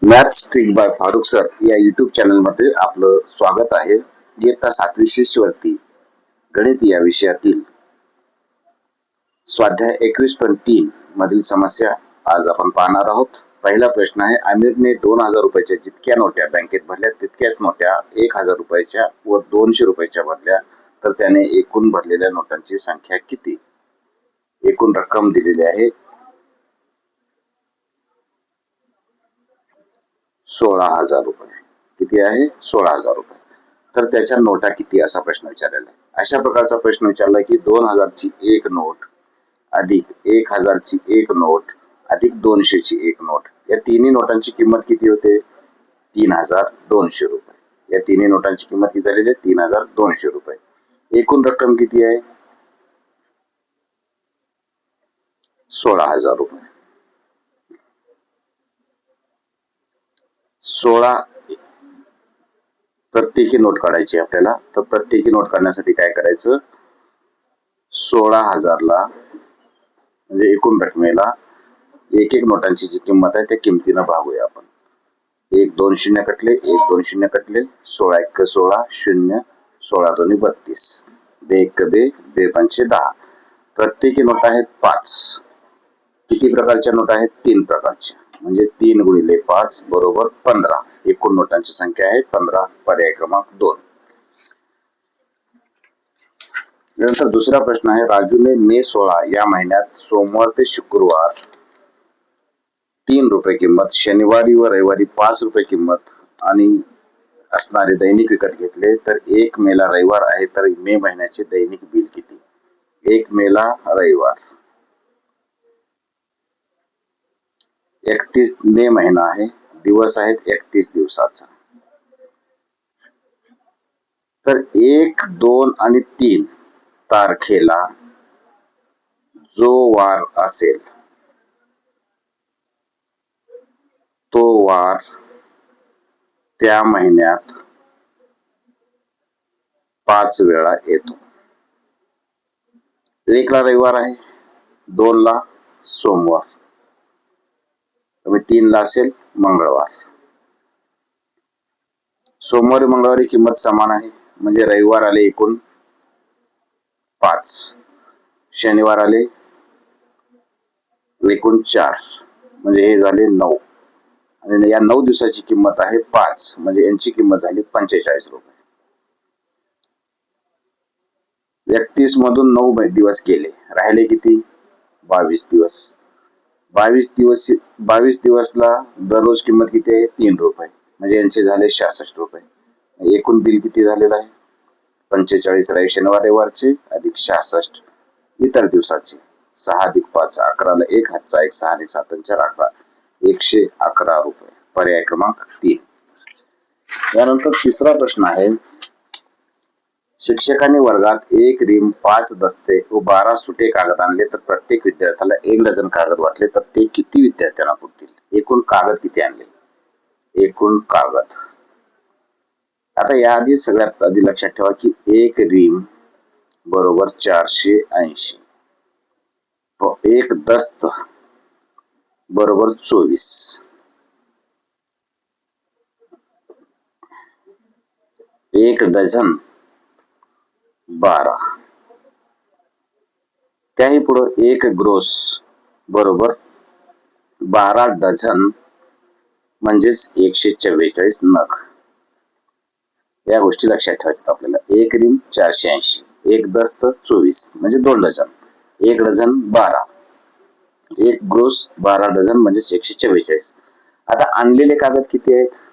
Maths trick by Farukh sir या YouTube चॅनलमध्ये आपलं स्वागत आहे. इयत्ता 7वी शिष्यवृत्ती गणित या विषयातील स्वाध्याय 21.3 मधील समस्या आज आपण पाहणार आहोत. पहिला प्रश्न आहे, आमिरने 2000 रुपयाच्या जितक्या नोट्या बँकेत भरल्या तितक्याच नोट्या 1000 रुपयाच्या व 200 रुपयाच्या भरल्या, तर त्याने एकूण भरलेल्या नोटांची संख्या किती? एकूण रक्कम दिलेली आहे 16,000 रुपये. किती आहे? 16,000 रुपये. तर त्याच्या नोटा किती असा प्रश्न विचारलेला आहे. अशा प्रकारचा प्रश्न विचारला की 2000 ची एक नोट अधिक 1000 ची एक नोट अधिक 200 ची एक नोट, या तिन्ही नोटांची किंमत किती होते? 3200 रुपये. या तिन्ही नोटांची किंमत किती झालेली आहे? 3200 रुपये. एकूण रक्कम किती आहे? 16,000 रुपये. 16 प्रत्येकी नोट काढायची आपल्याला. तर प्रत्येकी नोट काढण्यासाठी काय करायचं? 16,000 ला म्हणजे एकूण रकमेला एक एक नोटांची जी किंमत आहे त्या किमतीनं भागूया आपण. 1 2 शून्य कटले, 1 2 शून्य कटले, 16 1 16 शून्य, 16 2 32, बे 1 बे, बे 5 10. प्रत्येकी नोट आहेत 5. किती प्रकारच्या नोट आहेत? 3 प्रकारच्या. म्हणजे 3 गुणिले 5 बरोबर 15. एकूण नोटांची संख्या आहे 15. पर्याय क्रमांक 2. नंतर दुसरा प्रश्न आहे, राजूने मे 16 या महिन्यात सोमवार ते शुक्रवार 3 रुपये किंमत, शनिवारी व रविवारी 5 रुपये किंमत आणि असणारे दैनिक विकत घेतले. तर 1 मे ला रविवार आहे, तर मे महिन्याचे दैनिक बिल किती? 1 मे ला रविवार, 31 मे महिना आहे, दिवस आहेत 31 दिवसाचा. तर 1 2 आणि 3 तारखेला जो वार असेल तो वार त्या महिन्यात 5 वेळा येतो. 1 ला रविवार आहे, 2 ला सोमवार, 3 ला असेल मंगळवार. सोमवारी मंगळवारी किंमत समान आहे, म्हणजे रविवार आले एकूण 5, शनिवार आले एकूण 4, म्हणजे हे झाले 9. आणि या 9 दिवसाची किंमत आहे 5, म्हणजे यांची किंमत झाली 45 रुपये. 31 मधून 9 दिवस गेले, राहिले किती? 22 दिवस. 22 दिवसला दररोज किंमत किती आहे? 3 रुपये, म्हणजे यांचे झाले 66 रुपये. एकूण बिल किती झालेलं आहे? 45 राहील शनिवार रविवारचे अधिक 66 इतर दिवसाचे. 6 अधिक 5 11 ला 1 हातचा 1, 6 अधिक 7 4 11, 111 रुपये. पर्याय क्रमांक 3. यानंतर तिसरा प्रश्न आहे, शिक्षकांनी वर्गात 1 रिम 5 दस्ते व 12 सुटे कागद आणले, तर प्रत्येक विद्यार्थ्याला 1 डझन कागद वाटले, तर ते किती विद्यार्थ्यांना पुरतील? एकूण कागद किती आणले? एकूण कागद. आता याआधी सगळ्यात आधी लक्षात ठेवा की 1 रिम बरोबर 480, 1 दस्त बरोबर 24, 1 डझन 12, त्याही पुढे 1 ग्रोस बरोबर 12 डझन म्हणजेच 144 नग. या गोष्टी लक्षात ठेवायच्यात आपल्याला. 1 रिम 480, 1 दस्त 24 म्हणजे 2 डझन, 1 डझन 12, 1 ग्रोस 12 डझन म्हणजेच 144. आता आणलेले कागद किती आहेत?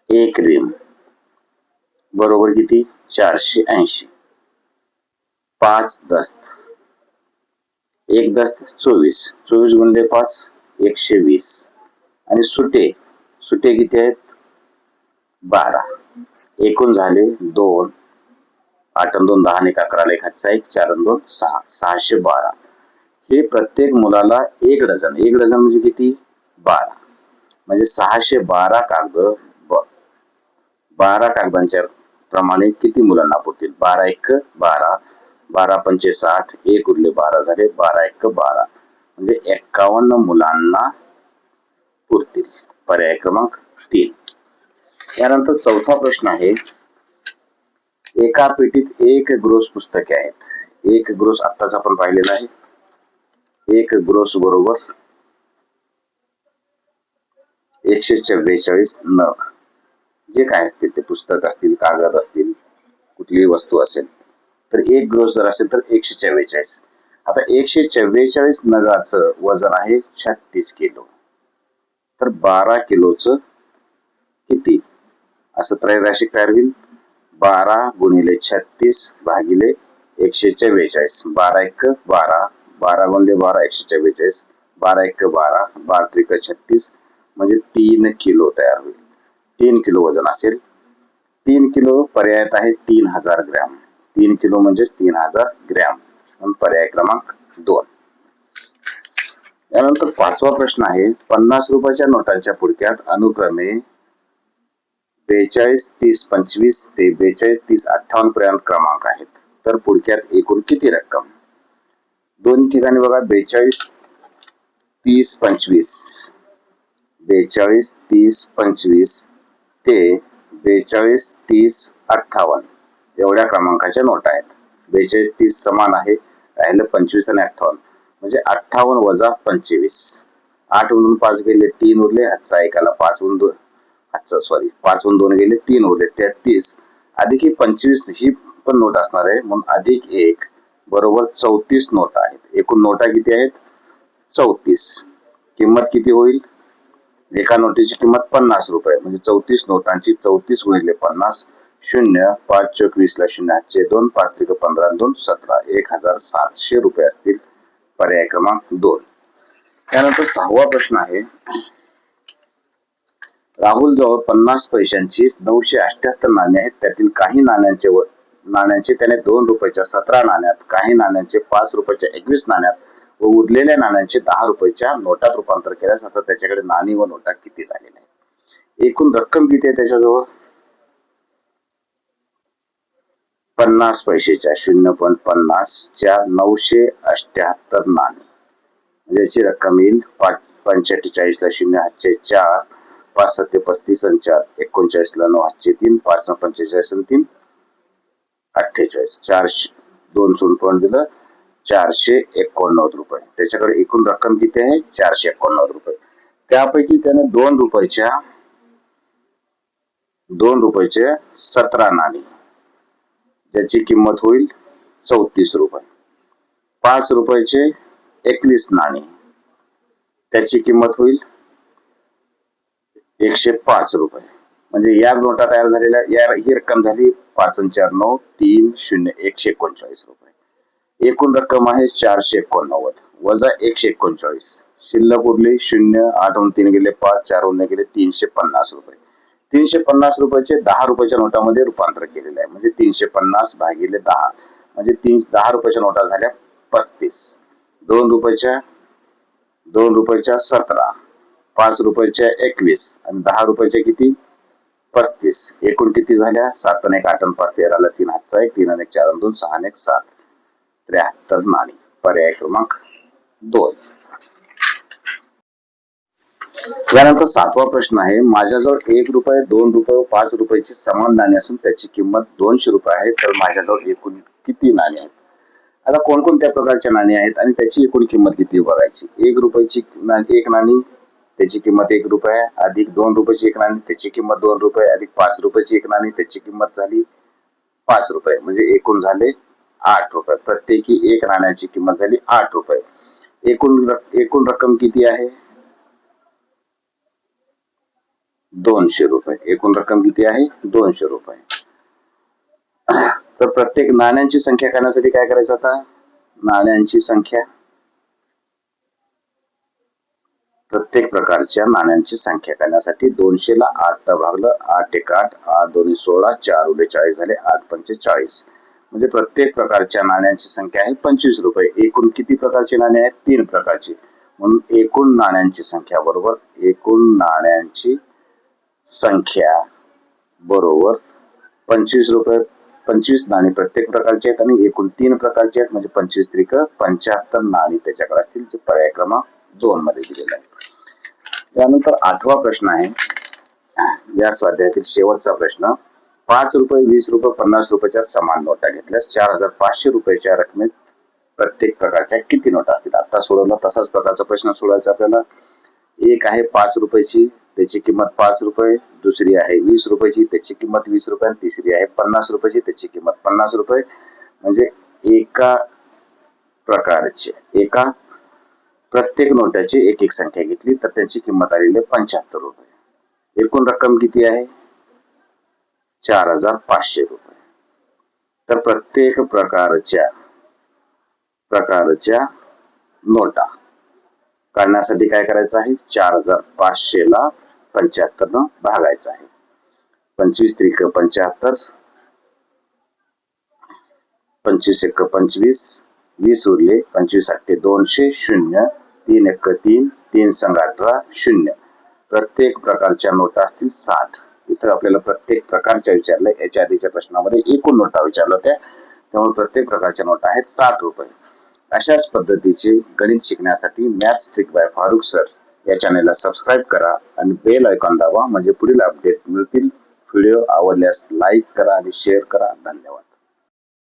1 रिम बरोबर किती? 480, 5 दस्त, 1 दस्त 24, 24 गुणिले 5 120, आणि सुटे किती आहेत? 12. एकूण झाले 2, 8 आणि 2 10 आणि 11 ला 1 हातचा 1, 4 आणि 2 6, 612. हे प्रत्येक मुलाला 1 डझन. 1 डझन म्हणजे किती? 12, म्हणजे 612 कागद. 12 कागदांच्या प्रमाणे किती मुलांना पुरतील? 12 1 12, 12 5 60, 1 उरले 12 झाले, 12 1 12, म्हणजे 51 मुलांना पुरतील. पर्याय क्रमांक 3. यानंतर चौथा प्रश्न आहे, एका पेटीत 1 ग्रोस पुस्तके आहेत. 1 ग्रोस आत्ताच आपण पाहिलेला आहे. 1 ग्रोस बरोबर 144 नग. जे काय असतील ते पुस्तक असतील, कागद असतील, कुठलीही वस्तू असेल, तर 1 ग्रोस जर असेल तर 144. आता 144 नगाचं वजन आहे 36 किलो. तर 12 किलोचं किती असं त्रैराशिक तयार होईल. 12 गुणिले 36 भागिले 144. 12 1 12, 12 गुणिले 12 144, 12 1 12, 12 त्रिक 36, म्हणजे 3 किलो तयार होईल. 3 किलो वजन असेल. 3 किलो पर्यायात आहे 3000 ग्रॅम. 3 किलो म्हणजेच 3000 ग्रॅम. पर्याय क्रमांक 2. यानंतर 5वा प्रश्न आहे, 50 रुपयाच्या नोटांच्या पुडक्यात अनुक्रमे 42 30 25 ते 42 30 58 पर्यंत क्रमांक आहेत. तर पुडक्यात एकूण किती रक्कम? दोन ठिकाणी बघा, 42 30 25, 42 30 25 ते 42 30 58 एवढ्या क्रमांकाच्या नोटा आहेत. 42 30 समान आहे, राहिलं 25 आणि 58, म्हणजे 58 वजा 25. 8 मधून 5 गेले 3 उरले, हातचा एकाला 5 मधून 2, 5 मधून 2 गेले 3 उरले, 33 अधिक ही 25 ही पण नोट असणार आहे, म्हणून अधिक 1 बरोबर 34 नोटा आहेत. एकूण नोटा किती आहेत? 34. किंमत किती होईल? एका नोटीची किंमत 50 रुपये, म्हणजे 34 नोटांची 34 गुणिले 50, 0 5 चौक 20 ला 0 हातचे 2, 5 त्रिक 15 2 17, 1700 रुपये असतील. पर्याय क्रमांक 2. त्यानंतर 6वा प्रश्न आहे, राहुल जवळ 50 पैशांची 978 नाणी आहेत. त्यातील काही नाण्यांचे त्याने 2 रुपयाच्या 17 नाण्यात, काही नाण्यांचे 5 रुपयाच्या 21 नाण्यात व उरलेल्या नाण्यांचे 10 रुपयाच्या नोटात रूपांतर केल्यास आता त्याच्याकडे नाणी व नोटा किती झालेल्या आहेत? एकूण रक्कम किती आहे त्याच्याजवळ? 50 पैशाच्या 0.50 च्या 978 नाणी, ज्याची रक्कम येईल 5 ला 0 हातचे 4, 5 7 35 आणि 4 39 ला 9 हातचे 3, 5 45 आणि 3 48, 4 2 सोडून दिलं 489 रुपये. त्याच्याकडे एकूण रक्कम किती आहे? 489 रुपये. त्यापैकी त्याने 2 रुपयाचे 17 नाणी, ज्याची किंमत होईल 34 रुपये. 5 रुपयाचे 21 नाणी, त्याची किंमत होईल 105 रुपये. म्हणजे या नोटा तयार झालेल्या, ही रक्कम झाली 5 आणि 4 9 3 0 139 रुपये. एकूण रक्कम आहे 489 वजा 139, शिल्लक उरली 0, 8 होऊन 3 गेले 5, 4 होऊन गेले 350 रुपये. 350 रुपयाचे 10 रुपयाच्या नोटामध्ये रूपांतर केलेलं आहे, म्हणजे 350 भागिले 10, म्हणजे 10 रुपयाच्या नोटा झाल्या 35. 2 रुपयाच्या 17, 5 रुपयाच्या 21 आणि 10 रुपयाच्या किती? 35. एकूण किती झाल्या? 7 आणि 1 8 आणि 5 13 ला 3 हातचा 1, 3 आणि 1 4 आणि 2 6 आणि 1 7, 73 नाणी. पर्याय क्रमांक 2. यानंतर 7वा प्रश्न आहे, माझ्याजवळ 1 रुपये 2 रुपये व 5 रुपयाची समान नाणी असून त्याची किंमत 200 रुपये आहे. तर माझ्याजवळ एकूण किती नाणी आहेत? आता कोणकोणत्या प्रकारच्या नाणी आहेत आणि त्याची एकूण किंमत किती बघायची. 1 रुपयाची एक नाणी, त्याची किंमत 1 रुपये, अधिक 2 रुपयाची एक नाणी, त्याची किंमत 2 रुपये, अधिक 5 रुपयाची एक नाणी, त्याची किंमत झाली 5 रुपये, म्हणजे एकूण झाले 8 रुपये. प्रत्येकी एक नाण्याची किंमत झाली 8 रुपये. एकूण रक्कम किती आहे? 200 रुपये. एकूण रक्कम किती आहे? 200 रुपये. तर प्रत्येक नाण्यांची संख्या करण्यासाठी काय करायचं? आता नाण्यांची संख्या, प्रत्येक प्रकारच्या नाण्यांची संख्या करण्यासाठी 200 ला 8 भागलं, 8 1 8, 8 2 16, 4 उरले 40 झाले, 8 पंचे 40, म्हणजे प्रत्येक प्रकारच्या नाण्यांची संख्या आहे 25 रुपये. एकूण किती प्रकारचे नाणे आहेत? 3 प्रकारचे, म्हणून एकूण नाण्यांची संख्या बरोबर एकूण नाण्यांची संख्या बरोबर 25 रुपये 25 नाणी प्रत्येक प्रकारचे आहेत आणि एकूण 3 प्रकारचे आहेत, म्हणजे 25 त्रिक 75 नाणी त्याच्याकडे असतील, जे पर्याय क्रमांक 2 मध्ये दिलेला आहे. त्यानंतर 8वा प्रश्न आहे या स्वाध्यायातील शेवटचा प्रश्न. 5 रुपये, 20 रुपये, 50 रुपयाच्या समान नोटा घेतल्यास 4500 रुपयाच्या रकमेत प्रत्येक प्रकारच्या किती नोटा असतील? आता सोडवला तसाच प्रकारचा प्रश्न सोडवायचा आपल्याला. एक आहे 5 रुपयाची, त्याची किंमत 5 रुपये, दुसरी आहे 20 रुपयाची, त्याची किंमत 20 रुपये, आणि तिसरी आहे 50 रुपयाची, त्याची किंमत 50 रुपये. म्हणजे एका प्रत्येक नोटाची एक एक संख्या घेतली तर त्याची किंमत आलेली आहे 75 रुपये. एकूण रक्कम किती आहे? 4500 रुपये. तर प्रत्येक प्रकारच्या नोटा काढण्यासाठी काय करायचं आहे? 4500 ला 75 न भागायचं आहे. 25 त्रिक 75, 25 एक 25, 20 उरले, 25 8 200, 0, 3 1 3, 3 संग 18, 0. प्रत्येक प्रकारच्या नोटा असतील 60. इथं आपल्याला प्रत्येक प्रकारच्या विचारलंय. याच्या आधीच्या प्रश्नामध्ये एकूण नोटा विचारल्या होत्या, त्यामुळे प्रत्येक प्रकारच्या नोटा आहेत 60 रुपये. अशाच पद्धतीचे गणित शिकण्यासाठी maths trick by Farukh sir या चॅनलला सबस्क्राईब करा आणि बेल आयकॉन दाबा, म्हणजे पुढील अपडेट मिळतील. व्हिडिओ आवडल्यास लाईक करा आणि शेअर करा. धन्यवाद.